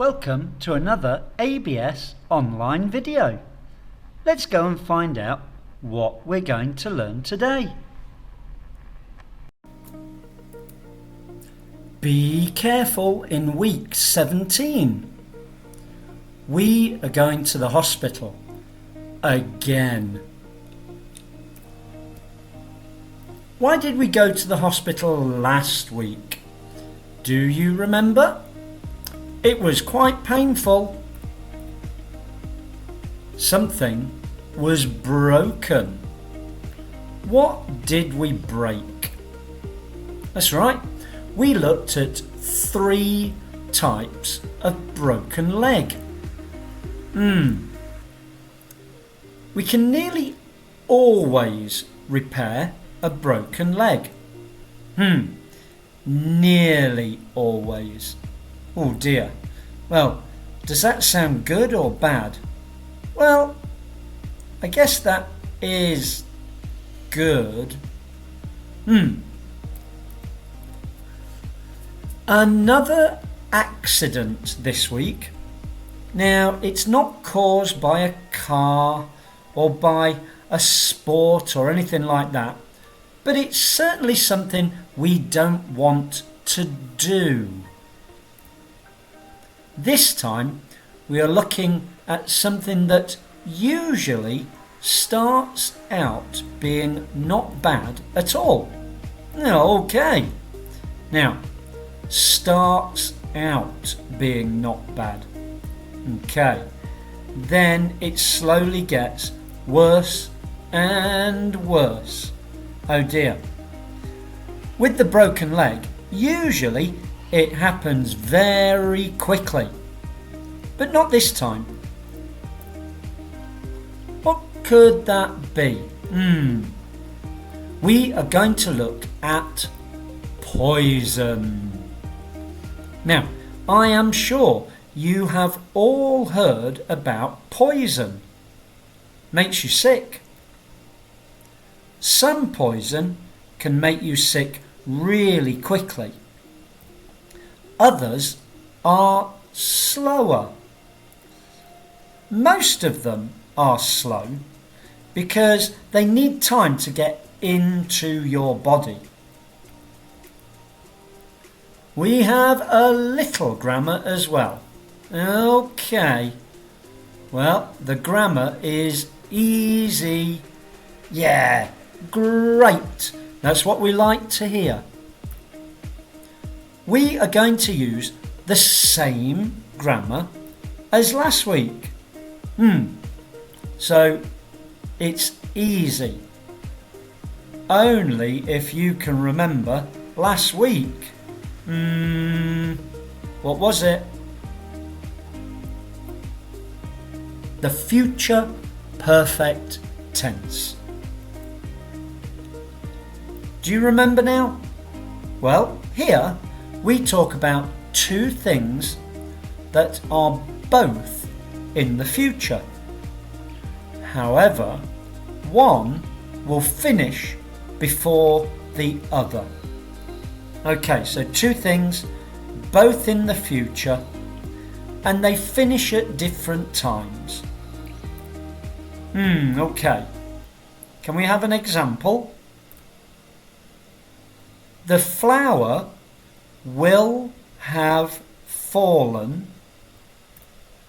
Welcome to another ABS online video. Let's go and find out what we're going to learn today. Be careful in week 17. We are going to the hospital again. Why did we go to the hospital last week? Do you remember? It was quite painful. Something was broken. What did we break? That's right. We looked at 3 types of broken leg. We can nearly always repair a broken leg. Nearly always. Oh dear. Well, does that sound good or bad? Well, I guess that is good. Another accident this week. Now, it's not caused by a car or by a sport or anything like that, but it's certainly something we don't want to do. This time we are looking at something that usually starts out being not bad at all. Okay. Now, starts out being not bad. Okay. Then it slowly gets worse and worse. Oh dear. With the broken leg, usually it happens very quickly, but not this time. What could that be? We are going to look at poison. Now, I am sure you have all heard about poison. Makes you sick. Some poison can make you sick really quickly. Others are slower. Most of them are slow because they need time to get into your body. We have a little grammar as well. Okay. Well, the grammar is easy. Yeah, great. That's what we like to hear. We are going to use the same grammar as last week. So it's easy. Only if you can remember last week. What was it? The future perfect tense. Do you remember now? Well, here we talk about 2 things that are both in the future. However, one will finish before the other. Okay, so 2 things, both in the future, and they finish at different times. Okay. Can we have an example? The flower will have fallen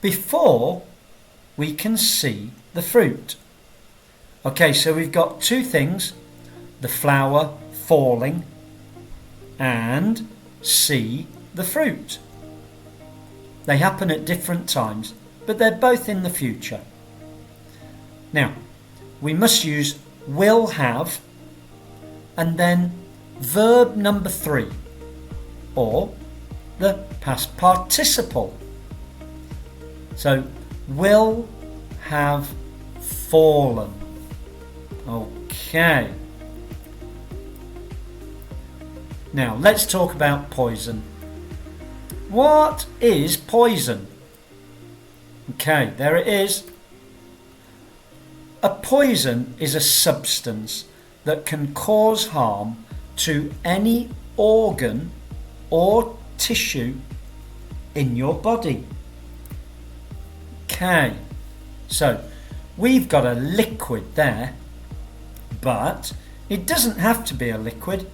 before we can see the fruit. Okay, so we've got 2 things, the flower falling and see the fruit. They happen at different times, but they're both in the future. Now, we must use will have and then verb number 3, or the past participle. So, will have fallen. Okay. Now, let's talk about poison. What is poison? Okay, there it is. A poison is a substance that can cause harm to any organ or tissue in your body. Okay, so we've got a liquid there, but it doesn't have to be a liquid.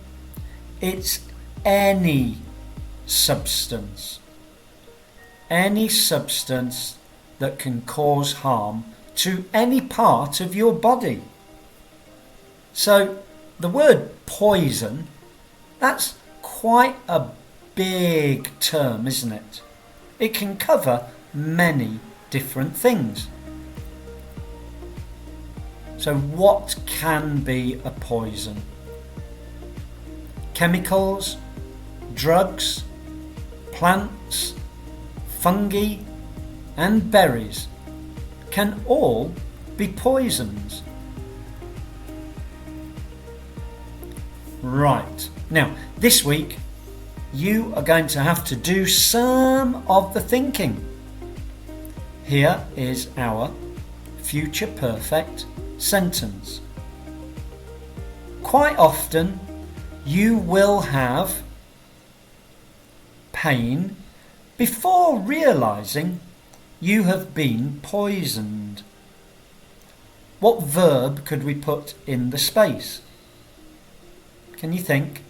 It's any substance. Any substance that can cause harm to any part of your body. So the word poison, that's quite a big term, isn't it? It can cover many different things. So what can be a poison? Chemicals, drugs, plants, fungi and berries can all be poisons. Right, now this week you are going to have to do some of the thinking. Here is our future perfect sentence. Quite often you will have pain before realizing you have been poisoned. What verb could we put in the space? Can you think?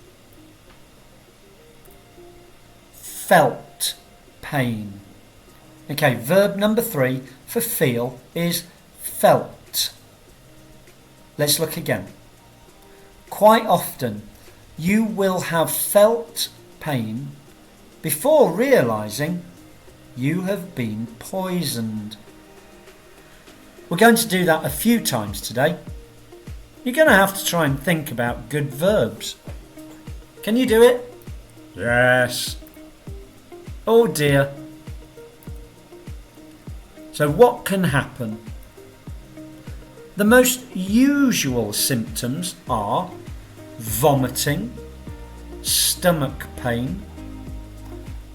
Felt pain. Okay, verb number 3 for feel is felt. Let's look again. Quite often you will have felt pain before realizing you have been poisoned. We're going to do that a few times today. You're going to have to try and think about good verbs. Can you do it? Yes. Oh dear. So what can happen? The most usual symptoms are vomiting, stomach pain,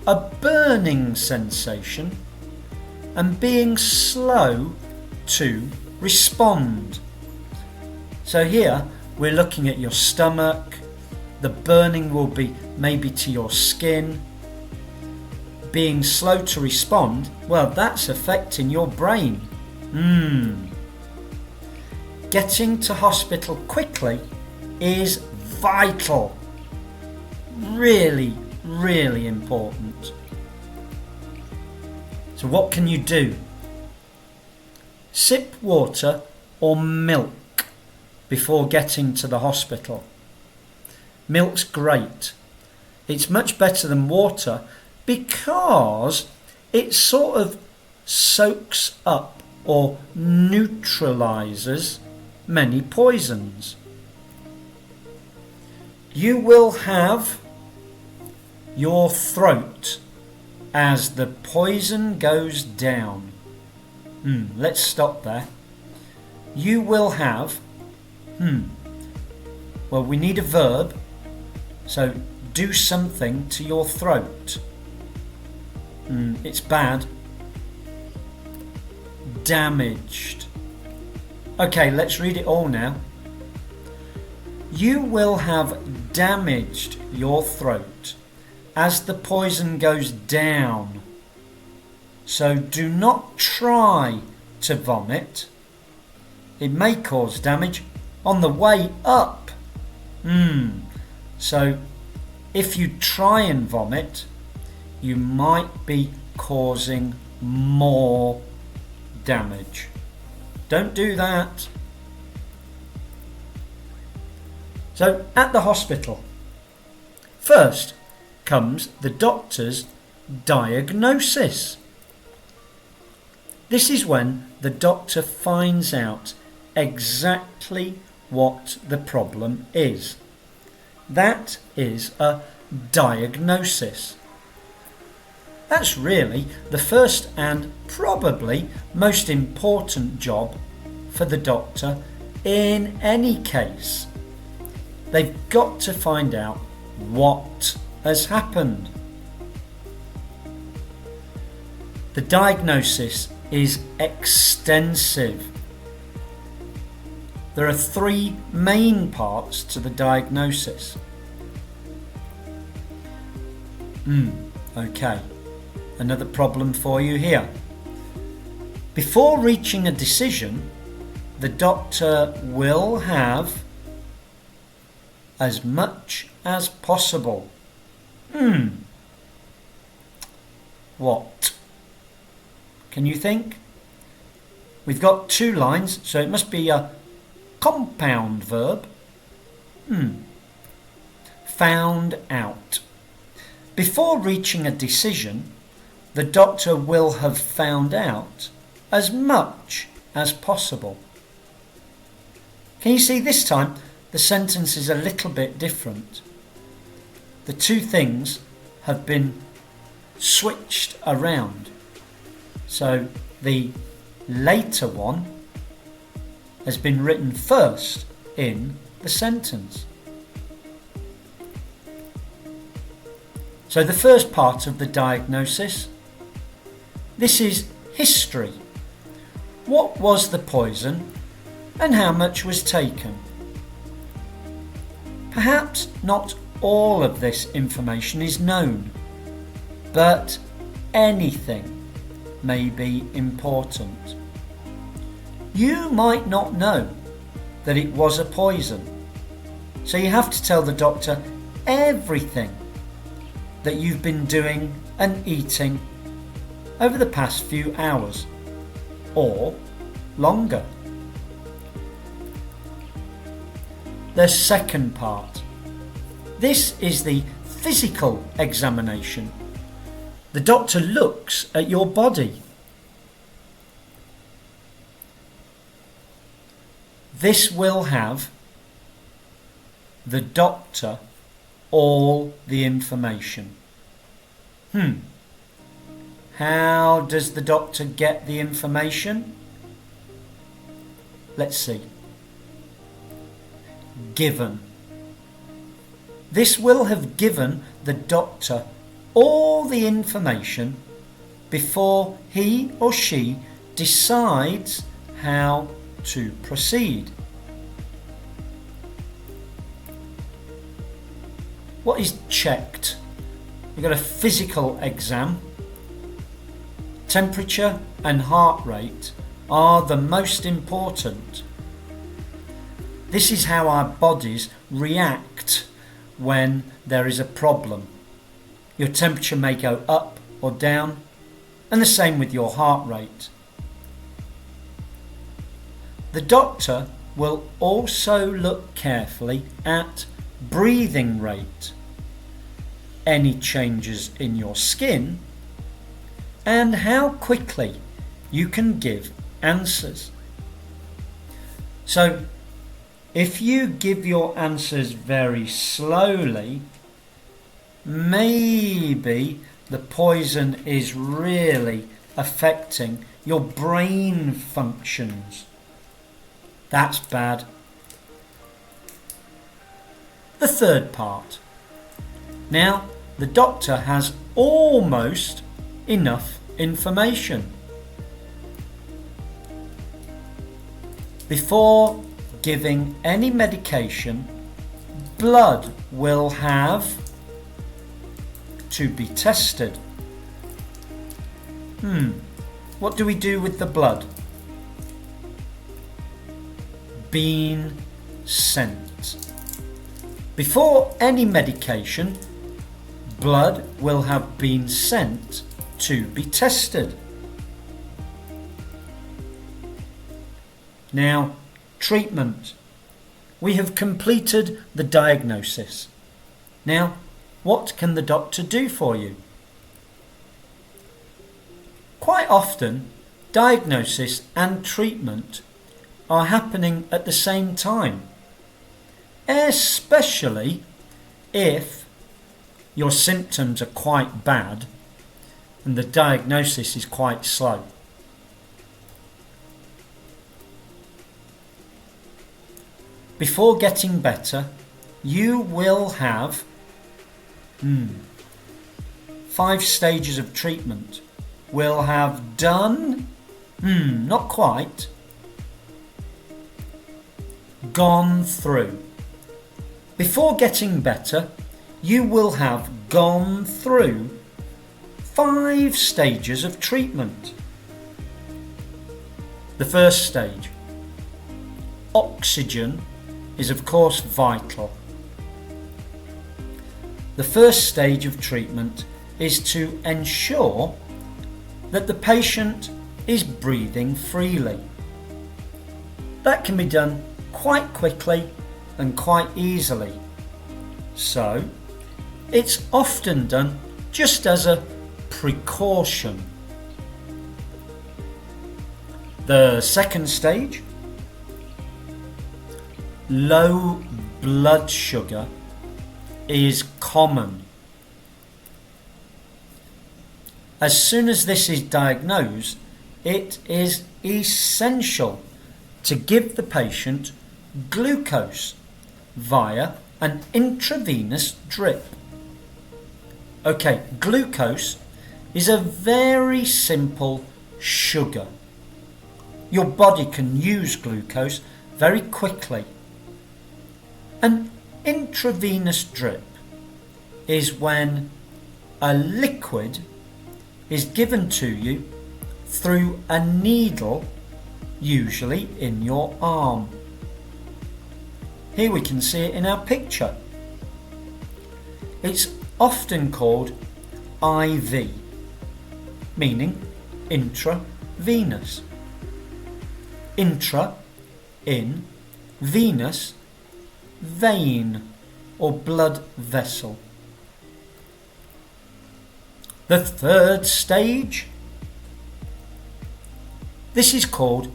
a burning sensation, and being slow to respond. So here we're looking at your stomach. The burning will be maybe to your skin. Being slow to respond, well, that's affecting your brain. Getting to hospital quickly is vital. Really, really important. So what can you do? Sip water or milk before getting to the hospital. Milk's great. It's much better than water because it sort of soaks up or neutralizes many poisons. You will have your throat as the poison goes down. Let's stop there. You will have well, we need a verb, so do something to your throat. It's bad. Damaged. Okay, let's read it all now. You will have damaged your throat as the poison goes down. So do not try to vomit. It may cause damage on the way up. So if you try and vomit, you might be causing more damage. Don't do that. So at the hospital, first comes the doctor's diagnosis. This is when the doctor finds out exactly what the problem is. That is a diagnosis. That's really the first and probably most important job for the doctor in any case. They've got to find out what has happened. The diagnosis is extensive. There are 3 main parts to the diagnosis. Okay, another problem for you here. Before reaching a decision, the doctor will have as much as possible. What? Can you think? We've got 2 lines, so it must be a compound verb. Found out. Before reaching a decision, the doctor will have found out as much as possible. Can you see this time the sentence is a little bit different? The 2 things have been switched around. So the later one has been written first in the sentence. So the first part of the diagnosis, this is history. What was the poison and how much was taken? Perhaps not all of this information is known, but anything may be important. You might not know that it was a poison, so you have to tell the doctor everything that you've been doing and eating over the past few hours or longer. The second part. This is the physical examination. The doctor looks at your body. This will have the doctor all the information. How does the doctor get the information? Let's see. Given. This will have given the doctor all the information before he or she decides how to proceed. What is checked? We've got a physical exam. Temperature and heart rate are the most important. This is how our bodies react when there is a problem. Your temperature may go up or down, and the same with your heart rate. The doctor will also look carefully at breathing rate, any changes in your skin, and how quickly you can give answers. So, if you give your answers very slowly, maybe the poison is really affecting your brain functions. That's bad. The third part. Now, the doctor has almost enough information. Before giving any medication, blood will have to be tested. What do we do with the blood? Been sent. Before any medication, blood will have been sent to be tested. Now, treatment. We have completed the diagnosis. Now, what can the doctor do for you? Quite often, diagnosis and treatment are happening at the same time, especially if your symptoms are quite bad and the diagnosis is quite slow. Before getting better, you will have 5 stages of treatment. Will have done, not quite, gone through. Before getting better, you will have gone through 5 stages of treatment. The first stage. Oxygen is of course vital. The first stage of treatment is to ensure that the patient is breathing freely. That can be done quite quickly and quite easily. So, it's often done just as a precaution. The second stage, low blood sugar, is common. As soon as this is diagnosed, it is essential to give the patient glucose via an intravenous drip. Okay, glucose is a very simple sugar. Your body can use glucose very quickly. An intravenous drip is when a liquid is given to you through a needle, usually in your arm. Here we can see it in our picture. It's often called IV, meaning intravenous. Intra, in, venous, vein or blood vessel. The third stage, this is called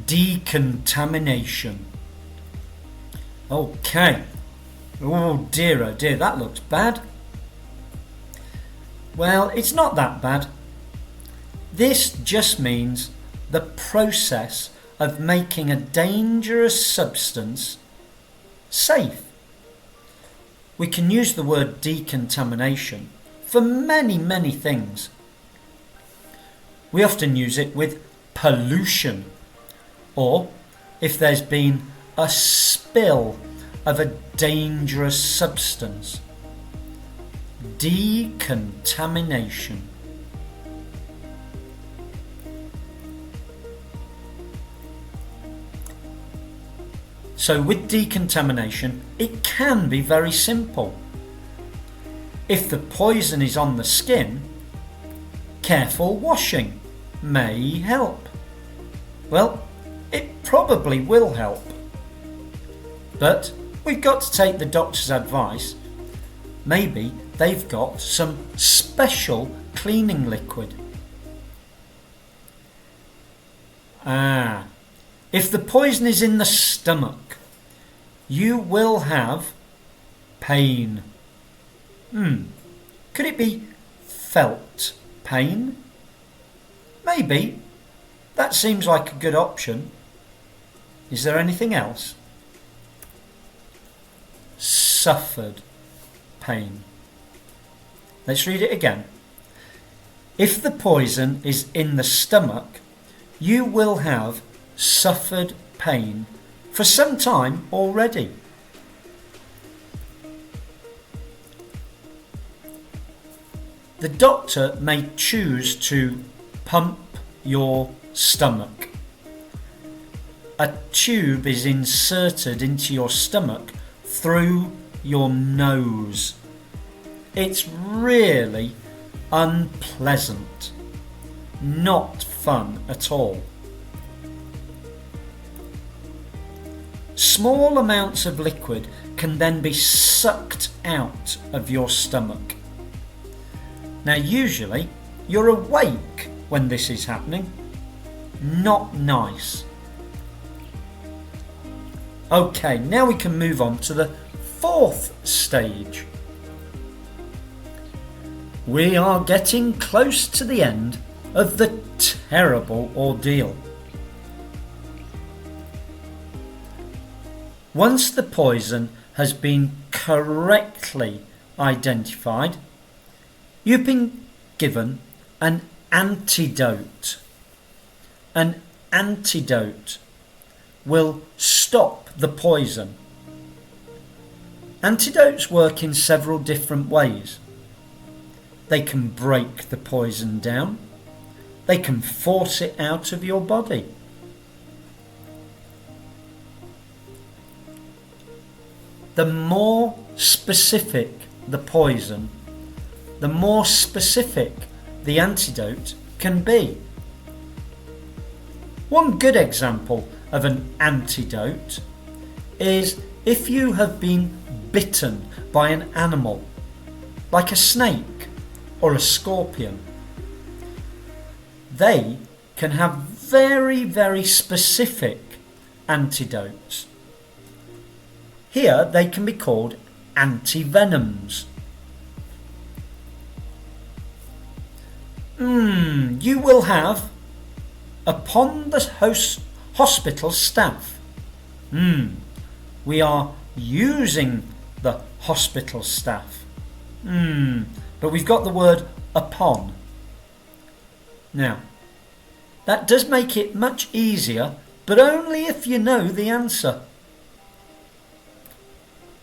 decontamination. Okay. Oh dear, that looks bad. Well, it's not that bad. This just means the process of making a dangerous substance safe. We can use the word decontamination for many things. We often use it with pollution, or if there's been a spill of a dangerous substance. Decontamination. So with decontamination, it can be very simple. If the poison is on the skin, careful washing may help. Well, it probably will help. But we've got to take the doctor's advice. Maybe they've got some special cleaning liquid. If the poison is in the stomach, you will have pain. Could it be felt pain? Maybe. That seems like a good option. Is there anything else? Suffered pain. Let's read it again. If the poison is in the stomach, you will have suffered pain for some time already. The doctor may choose to pump your stomach. A tube is inserted into your stomach through your nose. It's really unpleasant. Not fun at all. Small amounts of liquid can then be sucked out of your stomach. Now usually you're awake when this is happening. Not nice. Okay, now we can move on to the fourth stage. We are getting close to the end of the terrible ordeal. Once the poison has been correctly identified, you've been given an antidote. An antidote will stop the poison. Antidotes work in several different ways. They can break the poison down. They can force it out of your body. the more specific the poison, the more specific the antidote can be. One good example of an antidote is if you have been bitten by an animal, like a snake or a scorpion. They can have very, very specific antidotes. Here they can be called antivenoms. You will have upon the hospital staff. We are using the hospital staff. But we've got the word upon. Now, that does make it much easier, but only if you know the answer.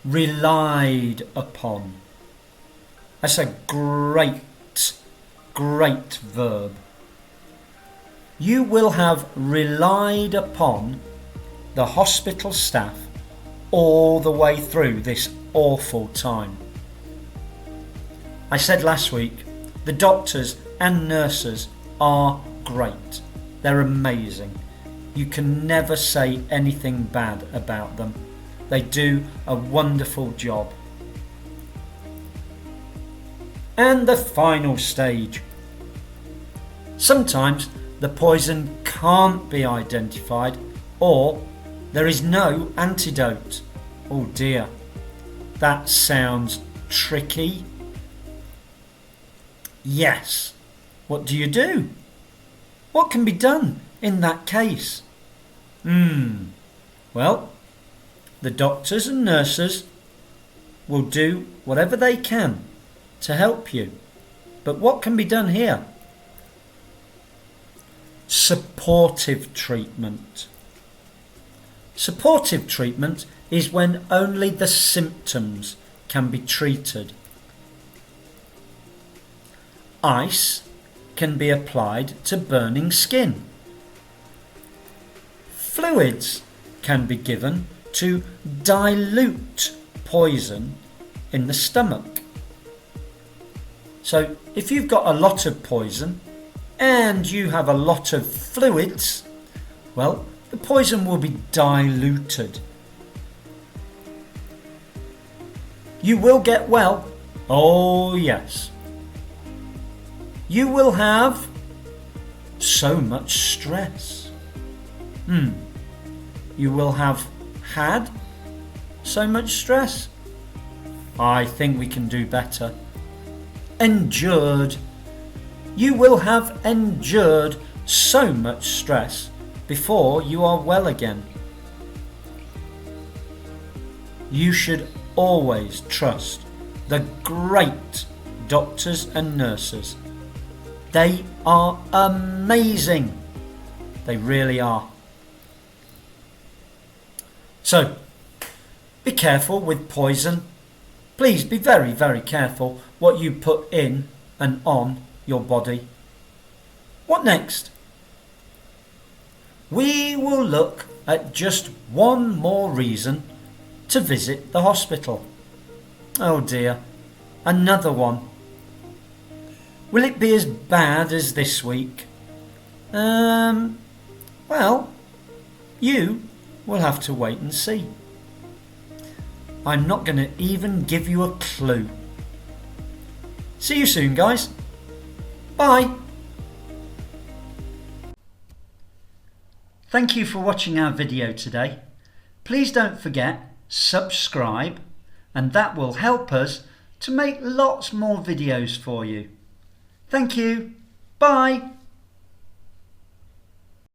Relied upon. That's a great verb. You will have relied upon the hospital staff all the way through this awful time. I said last week, the doctors and nurses are great. They're amazing. You can never say anything bad about them. They do a wonderful job. And the final stage. Sometimes the poison can't be identified, or there is no antidote. Oh dear, that sounds tricky. Yes, what do you do? What can be done in that case? Well, the doctors and nurses will do whatever they can to help you. But what can be done here? Supportive treatment. Supportive treatment is when only the symptoms can be treated. Ice can be applied to burning skin. Fluids can be given to dilute poison in the stomach. So if you've got a lot of poison and you have a lot of fluids, well, the poison will be diluted. You will get well. Oh yes. You will have so much stress. You will have had so much stress. I think we can do better. Endured. You will have endured so much stress before you are well again. You should always trust the great doctors and nurses. They are amazing. They really are. So, be careful with poison. Please be very, very careful what you put in and on your body. What next? We will look at just one more reason to visit the hospital. Oh dear, another one. Will it be as bad as this week? Well, you will have to wait and see. I'm not going to even give you a clue. See you soon, guys. Bye. Thank you for watching our video today. Please don't forget, subscribe, and that will help us to make lots more videos for you. Thank you. Bye.